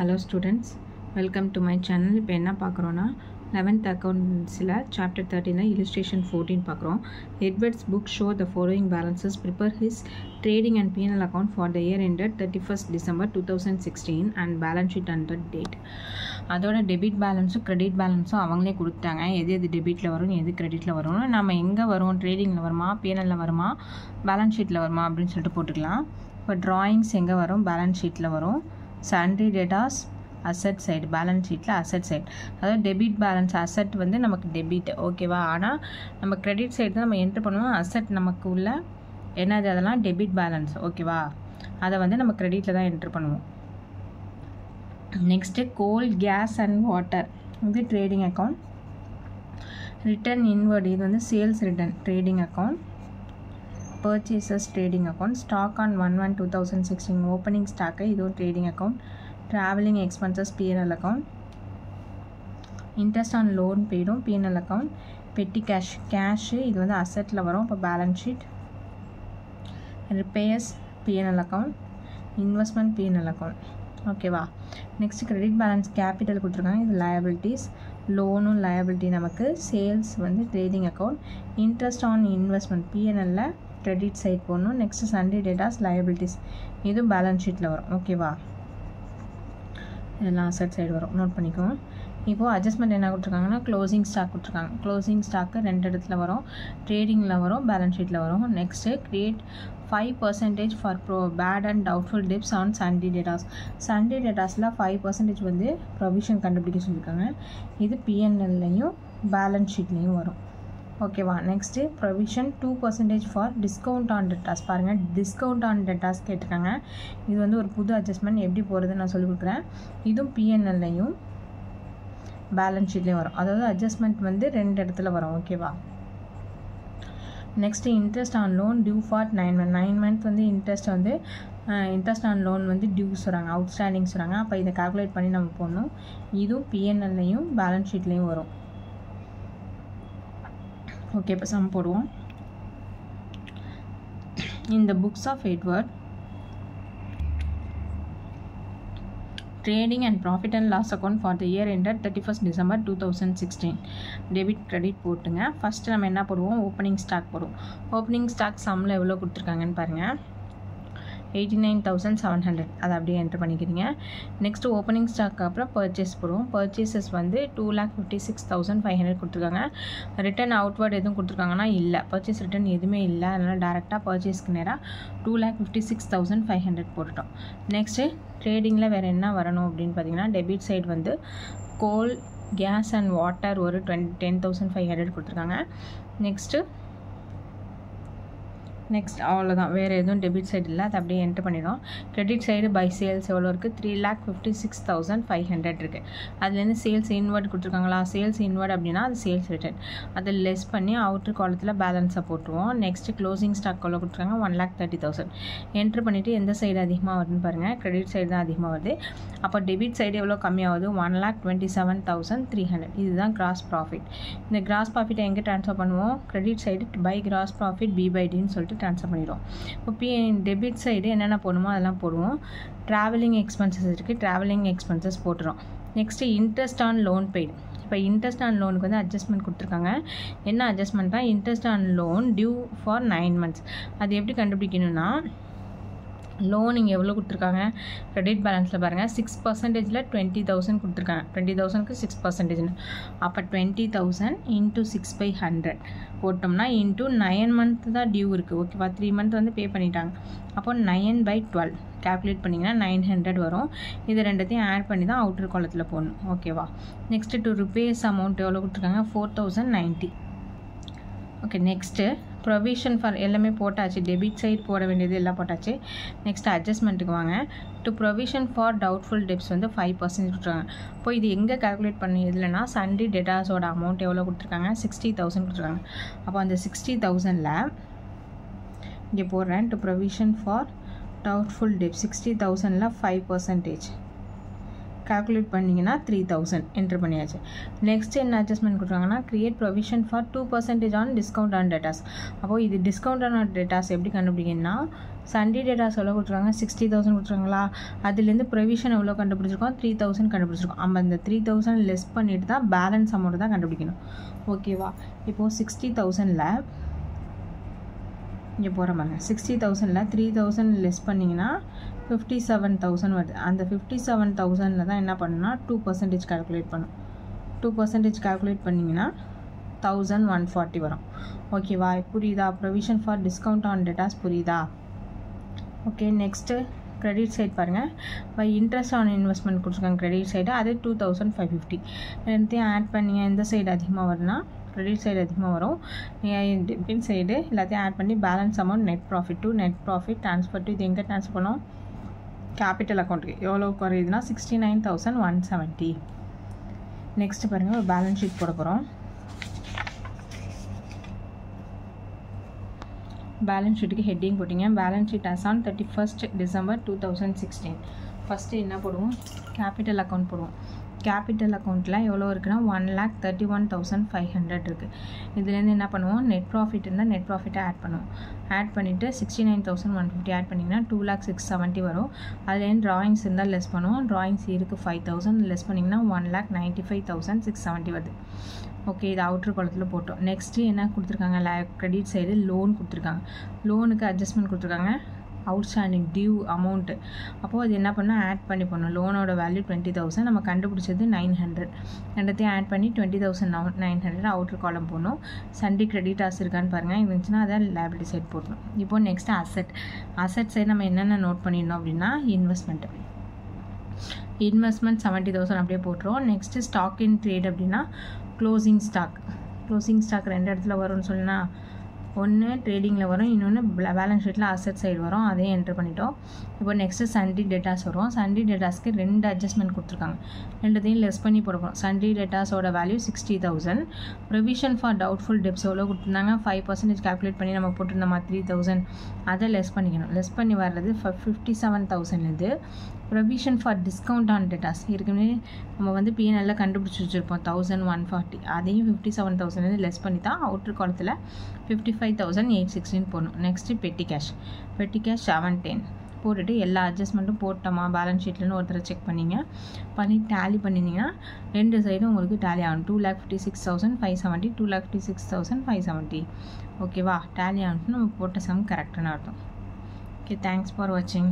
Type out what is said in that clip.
Hello students, welcome to my channel. இப்போ என்ன பார்க்குறோன்னா 11th accountancyல chapter 13 illustration 14 பார்க்குறோம். Edward's book show the following balances. Prepare his trading and P&L account for the year ended 31st December 2016 and balance sheet under date. அதோட debit பேலன்ஸும் credit பேலன்ஸும் அவங்களே கொடுத்தாங்க. எது டெபிட்டில் வரும் எது கிரெடிட்டில் வரும்னு நம்ம எங்கே வரும், ட்ரேடிங்கில் வருமா, P&Lல வருமா, பேலன்ஸ் ஷீட்டில் வருமா அப்படின்னு சொல்லிட்டு போட்டுக்கலாம். இப்போ ட்ராயிங்ஸ் எங்கே வரும், பேலன்ஸ் ஷீட்டில் வரும். Sundry datas asset side, balance ஷீட்டில் அசட் சைடு. அதாவது டெபிட் பேலன்ஸ் அசட் வந்து நமக்கு டெபிட், ஓகேவா. ஆனால் நம்ம கிரெடிட் சைடு தான் நம்ம என்ட்ரு பண்ணுவோம். அசட் நமக்கு உள்ள என்னது, அதெல்லாம் டெபிட் பேலன்ஸ், ஓகேவா. அதை வந்து நம்ம கிரெடிட்டில் தான் என்ட்ரு பண்ணுவோம். Next coal, gas and water இது ட்ரேடிங் அக்கௌண்ட். ரிட்டர்ன் இன்வர்டு இது வந்து sales return trading account. Purchases trading account. Stock on 1/1/2016 opening stock இதுவும் trading account. Travelling expenses P&L account. Interest on loan பெய்டும் P&L அக்கௌண்ட். பெட்டி கேஷு இது வந்து அசட்டில் வரும், இப்போ balance sheet. Repairs P&L account. Investment P&L account, ஓகேவா. Next credit balance capital கொடுத்துருக்காங்க, இது லயபிலிட்டிஸ். லோனும் லயபிலிட்டி நமக்கு. சேல்ஸ் வந்து trading account. Interest on investment P&Lல கிரெடிட் சைட் போடணும். நெக்ஸ்ட் சண்டே டேட்டாஸ் லயபிலிட்டிஸ் இதுவும் பேலன்ஸ் ஷீட்டில் வரும், ஓகேவா. இதெல்லாம் அசட் சைடு வரும், நோட் பண்ணிக்குவோம். இப்போது அட்ஜஸ்ட்மெண்ட் என்ன கொடுத்துருக்காங்கன்னா க்ளோசிங் ஸ்டாக் கொடுத்துருக்காங்க. க்ளோசிங் ஸ்டாக்கு 2 இடத்துல வரும், ட்ரேடிங்கில் வரும், பேலன்ஸ் ஷீட்டில் வரும். Next create 5% for bad and doubtful debts on sundry debtors. Sundry டேட்டாஸில் 5% வந்து ப்ரொவிஷன் கண்டுபிடிக்க சொல்லியிருக்காங்க. இது P&Lலையும் பேலன்ஸ் ஷீட்லேயும் வரும், ஓகேவா. Next provision 2% for discount on datas. பாருங்கள், டிஸ்கவுண்ட் ஆன் டேட்டாஸ் கேட்டிருக்காங்க. இது வந்து ஒரு புது அட்ஜஸ்ட்மெண்ட், எப்படி போகிறதுன்னு நான் சொல்லிக் கொடுக்குறேன். இதுவும் P&Lலையும் பேலன்ஸ் ஷீட்லேயும் வரும். அதாவது அட்ஜஸ்ட்மெண்ட் வந்து 2 இடத்துல வரும், ஓகேவா. Next interest on loan due for 9 month வந்து இன்ட்ரெஸ்ட் ஆன் லோன் வந்து டியூஸ் வராங்க, அவுட்ஸ்டாண்டிங்ஸ் வராங்க. அப்போ இதை கால்குலேட் பண்ணி நம்ம போடணும். இதுவும் P&Lலையும் பேலன்ஸ் ஷீட்லேயும் வரும், ஓகே. இப்போ சம் போடுவோம். இந்த books of Edward trading and profit and loss account for the year ended 31st December 2016 debit credit போட்டுங்க. ஃபஸ்ட்டு நம்ம என்ன போடுவோம், ஓப்பனிங் ஸ்டாக் போடுவோம். ஓப்பனிங் ஸ்டாக் சம்மில் எவ்வளோ கொடுத்துருக்காங்கன்னு பாருங்கள், 89,700. அதை அப்படியே என்ட்ரு பண்ணிக்கிறீங்க. நெக்ஸ்ட்டு ஓப்பனிங் ஸ்டாக் அப்புறம் பர்ச்சேஸ் போடுவோம். பர்ச்சேசஸ் வந்து 2,56,500 கொடுத்துருக்காங்க. ரிட்டர்ன் அவுட்வர்ட் எதுவும் கொடுத்துருக்காங்கன்னா இல்லை, பர்ச்சேஸ் ரிட்டர்ன் எதுவுமே இல்லை. அதனால் டேரெக்டாக பர்ச்சேஸ்க்கு நேராக 2,56,500 போட்டுட்டோம். நெக்ஸ்ட்டு ட்ரேடிங்கில் வேறு என்ன வரணும் அப்படின்னு பார்த்தீங்கன்னா, டெபிட் சைடு வந்து கோல், கேஸ் அண்ட் வாட்டர் ஒரு 10,500 கொடுத்துருக்காங்க. நெக்ஸ்ட் அவ்வளோதான், வேறு எதுவும் டெபிட் சைடு இல்லை. அதை அப்படியே என்ட்ரு பண்ணிடும். கிரெடிட் சைடு பை சேல்ஸ் எவ்வளோ இருக்குது, 3,56,500 இருக்குது. அதுலேருந்து சேல்ஸ் இன்வர்ட் கொடுத்துருக்காங்களா, சேல்ஸ் இன்வர்ட் அப்படின்னா அது சேல்ஸ் ரிட்டர்ன். அதை லெஸ் பண்ணி அவுட்ரு காலத்தில் பேலன்ஸை போட்டுருவோம். நெக்ஸ்ட்டு க்ளோசிங் ஸ்டாக் எவ்வளோ கொடுத்துருக்காங்க, 1,30,000. என்ட்ரு பண்ணிவிட்டு எந்த சைடு அதிகமாக வருதுன்னு பாருங்கள், கிரெடிட் சைடு தான் அதிகமாக வருது. அப்போ டெபிட் சைடு எவ்வளோ கம்மியாகுது, 1,27,300. இதுதான் கிராஸ் ப்ராஃபிட். இந்த கிராஸ் ப்ராஃபிட்டை எங்கே ட்ரான்ஸ்ஃபர் பண்ணுவோம், credit side by gross profit B/Dன்னு சொல்லிட்டு ட்ரான்ஸ்ஃபர் பண்ணிடுவோம். இப்போ டெபிட் சைடு என்னென்ன போடணுமோ அதெல்லாம் போடுவோம். ட்ராவலிங் எக்ஸ்பென்சஸ் இருக்குது, ட்ராவலிங் எக்ஸ்பென்சஸ் போட்டுரும். Next interest on loan paid. இப்போ இன்ட்ரெஸ்ட் ஆன் லோனுக்கு வந்து அட்ஜஸ்ட்மெண்ட் கொடுத்துருக்காங்க. என்ன அட்ஜஸ்ட்மெண்ட்னா, interest on loan due for 9 months. அது எப்படி கண்டுபிடிக்கணும்னா, லோன் இங்கே எவ்வளோ கொடுத்துருக்காங்க, கிரெடிட் பேலன்ஸில் பாருங்கள் 6%ல் 20,000 கொடுத்துருக்காங்க. 20,000க்கு 6%. அப்போ 20,000 இன்ட்டு 6/100 போட்டோம்னா இன்ட்டு 9 month தான் டியூ இருக்குது, ஓகேவா. 3 month வந்து பே பண்ணிட்டாங்க. அப்போ 9/12 கால்குலேட் பண்ணிங்கன்னா 900 வரும். இது ரெண்டுத்தையும் ஆட் பண்ணி தான் அவுட்டர் காலத்தில் போடணும், ஓகேவா. நெக்ஸ்ட்டு டு ருபீஸ் அமௌண்ட் எவ்வளோ கொடுத்துருக்காங்க, 4,090. ஓகே. நெக்ஸ்ட்டு ப்ரொவிஷன் ஃபார் எல்லாமே போட்டாச்சு, டெபிட் சைட் போட வேண்டியது எல்லாம் போட்டாச்சு. நெக்ஸ்ட் அட்ஜஸ்ட்மெண்ட்டுக்கு வாங்க. To provision for doubtful debts வந்து 5% கொடுத்துருக்காங்க. இப்போ இது எங்கே கால்குலேட் பண்ணி எதுலனா, சண்டே டேட்டாஸோட அமௌண்ட் எவ்வளோ கொடுத்துருக்காங்க, 60,000 கொடுத்துருக்காங்க. அப்போ அந்த 60,000ல் இங்கே போடுறேன், to provision for doubtful debts 60,000ல் 5% calculate பண்ணிங்கன்னா 3000 என்டர் பண்ணியாச்சு. நெக்ஸ்ட் என்ன அட்ஜஸ்ட்மெண்ட் கொடுக்குறாங்கன்னா create provision for 2% on discount on datas. அப்போது இது டிஸ்கவுண்ட் ஆன் டேட்டாஸ் எப்படி கண்டுபிடிக்கணும்னா சண்டே டேட்டாஸ் எவ்வளோ கொடுத்துருக்காங்க 60,000 கொடுத்துருக்காங்களா, அதுலேருந்து ப்ரொவிஷன் எவ்வளோ கண்டுபிடிச்சிருக்கோம் 3,000 கண்டுபிடிச்சிருக்கோம். நம்ம அந்த 3,000 லெஸ் பண்ணிட்டு தான் பேலன்ஸ் அமௌண்ட் தான் கண்டுபிடிக்கணும். ஓகேவா, இப்போது 60,000ல் இங்கே போகிற மாதிரி 60,000ல் 3,000 லெஸ் பண்ணிங்கன்னா 57,000 வருது. அந்த 57,000ல் தான் என்ன பண்ணுன்னா 2% கால்குலேட் பண்ணும். 2% கால்குலேட் பண்ணிங்கன்னா 1,140 வரும். ஓகேவா, புரியுதா? Provision for discount on datas புரியுதா? ஓகே, நெக்ஸ்ட்டு கிரெடிட் சைட் பாருங்கள். பை இன்ட்ரெஸ்ட் ஆன் இன்வெஸ்ட்மெண்ட் கொடுத்துருக்காங்க கிரெடிட் சைடு, அது 2,550. எல்லாத்தையும் ஆட் பண்ணிங்க எந்த சைடு அதிகமாக வரும்னா கிரெடிட் சைடு அதிகமாக வரும். டெபிட் சைடு எல்லாத்தையும் ஆட் பண்ணி balance amount net profit to net profit transfer to இது எங்கே ட்ரான்ஸ்ஃபர் பண்ணோம்? கேபிட்டல் அக்கௌண்ட்டுக்கு. எவ்வளோ குறையுதுன்னா 69,170. நெக்ஸ்ட்டு பாருங்கள், ஒரு பேலன்ஸ் ஷீட் போட போகிறோம். பேலன்ஸ் ஷீட்டுக்கு ஹெட்டிங் போட்டிங்க. Balance sheet us on 31st December 2016. First என்ன போடுவோம்? கேபிட்டல் அக்கௌண்ட் போடுவோம். கேபிட்டல் அக்கௌண்ட்டில் எவ்வளோ இருக்குன்னா 1,31,500 இருக்குது. இதுலேருந்து என்ன பண்ணுவோம்? நெட் ப்ராஃபிட் இருந்தால் நெட் ப்ராஃபிட்டை ஆட் பண்ணுவோம். ஆட் பண்ணிவிட்டு 69,150 ஆட் பண்ணிங்கன்னா 2,06,70 வரும். அதுலேருந்து ட்ராயிங்ஸ் இருந்தால் லெஸ் பண்ணுவோம். ட்ராயிங்ஸ் இருக்குது 5,000 லெஸ் பண்ணிங்கன்னா 1,95,670 வருது. ஓகே, இது அவுட்ரு குளத்தில் போட்டோம். நெக்ஸ்ட்டு என்ன கொடுத்துருக்காங்க? கிரெடிட் சைடு லோன் கொடுத்துருக்காங்க. லோனுக்கு அட்ஜஸ்ட்மெண்ட் கொடுத்துருக்காங்க. Outstanding due amount. அப்போது அது என்ன பண்ணால் ஆட் பண்ணி போடணும். லோனோட வேல்யூ 20,000, நம்ம கண்டுபிடிச்சது 900. ரெண்டத்தையும் ஆட் பண்ணி 20,900 அவுட்ரு காலம் போடணும். சண்டே கிரெடிட்டாஸ் இருக்கான்னு பாருங்கள். இருந்துச்சுன்னா அதை லைபிலிட்டி சைட் போடணும். இப்போது நெக்ஸ்ட்டு அசட் சைடு நம்ம என்னென்ன நோட் பண்ணிடணும் அப்படின்னா இன்வெஸ்ட்மெண்ட் 70,000 அப்படியே போட்டுருவோம். நெக்ஸ்ட்டு ஸ்டாக் இன் ட்ரேட் அப்படின்னா க்ளோசிங் ஸ்டாக் ரெண்டு இடத்துல வரும்னு சொன்னா, ஒன்று ட்ரேடிங்கில் வரும், இன்னொன்று பேலன்ஸ் ஷீட்டில் அசட் சைடு வரும். அதையும் என்ட்ரு பண்ணிட்டோம். இப்போ நெக்ஸ்ட்டு சண்டே டேட்டாஸ் வரும். சண்டே டேட்டாஸ்க்கு 2 அட்ஜஸ்ட்மெண்ட் கொடுத்துருக்காங்க. ரெண்டுத்தையும் லெஸ் பண்ணி போடுவோம். சண்டே டேட்டாஸோட value 60,000. Provision for doubtful debts எவ்வளோ கொடுத்துருந்தாங்க? 5% கால்குலேட் பண்ணி நம்ம போட்டிருந்தோமா 3,000, அதை லெஸ் பண்ணிக்கணும். லெஸ் பண்ணி வர்றது 57,000. இது provision for discount on datas ஏற்கனவே நம்ம வந்து பிஎன்எல்ல கண்டுபிடிச்சி வச்சுருப்போம் 1,140. அதையும் 57,000 லெஸ் பண்ணி தான் அவுட்ரு காலத்தில் 55,816 போடணும். நெக்ஸ்ட்டு பெட்டி கேஷ் 710 போட்டுட்டு எல்லா அட்ஜஸ்ட்மெண்ட்டும் போட்டோமா பேலன்ஸ் ஷீட்லன்னு ஒருத்தரை செக் பண்ணி டேலி பண்ணிங்கன்னா ரெண்டு சைடும் உங்களுக்கு டேலி ஆகணும். 2,56,570 2,56,570. ஓகேவா, டேலி ஆகணும். நம்ம போட்ட சம் கரெக்டான அர்த்தம். ஓகே, தேங்க்ஸ் ஃபார் வாட்சிங்.